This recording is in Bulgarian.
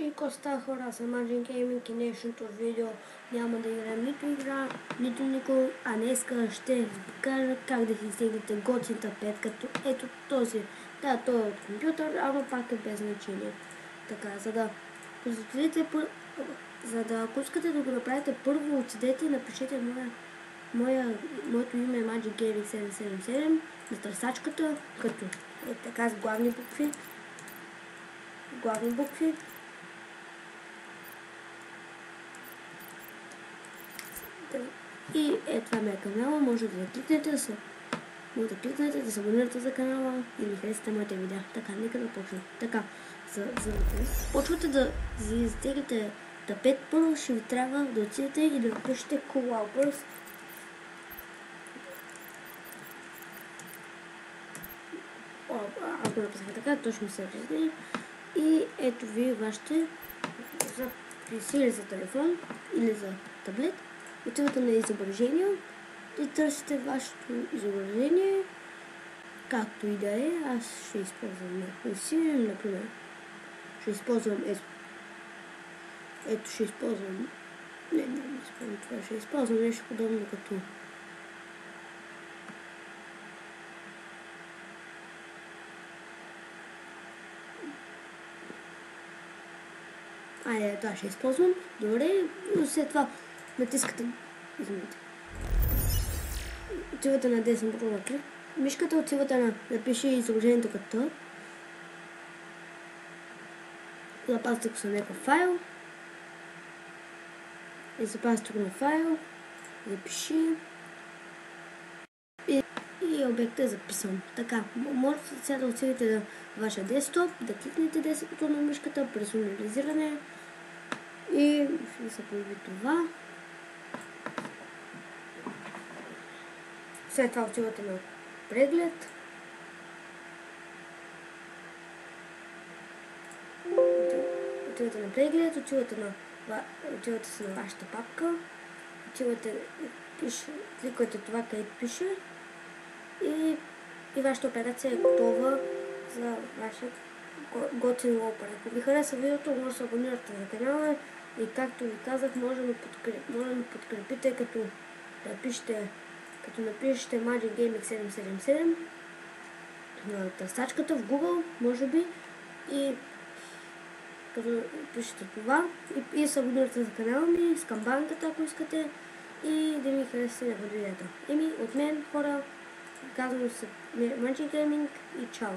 И коста хора, аз съм Magic Gaming и днешното видео няма да играем нито игра, нито никой, а днеска ще ви покажа как да си изтеглите готин тапет, като ето този. Да, той е от компютър, ама пак е без значение. Така, ако искате да го направите, първо отидете и напишете моето име е Magic Gaming 777 на търсачката, като е така с главни букви. И това ми е канала, може да кликнете да се абонирате за канала или харесате моите видеа. Така, нека да почнем. Така, за да почвате да изтеглите тапет, първо ще ви трябва да отидете и да напишете Cool Hours. Аз го написах така, точно се разни. И ето ви вашите за PC или за телефон или за таблет. Отивате на изображение и търсите вашето изображение, както и да е. Аз ще използвам някой си, например. Ще използвам ще използвам ще използвам нещо подобно като това ще използвам. Добре, след това натискате, отивате на десен бутон на клик, мишката отивате на напиши изложението като запазите го с някакъв файл и запазите го на файл, запиши и обектът е записан. Така, можете сега да отидете на вашия десктоп, да кликнете 10 бутона на мишката, персонализиране и ще се появи това. След това отивате на преглед. Отивате си на вашата папка. Кликвате това, където пише. И вашата операция е готова за вашия готин лопър. Ако ви хареса видеото, може да се абонирате на канала и както ви казах, може да ме подкрепите като напишете Magic Gaming 777 на търсачката в Google, може би, и като пишете това и се абонирате за канала ми, с камбанката, ако искате, и да ми харесате някакво видеото. От мен, хора, казвам се Magic Gaming и чао!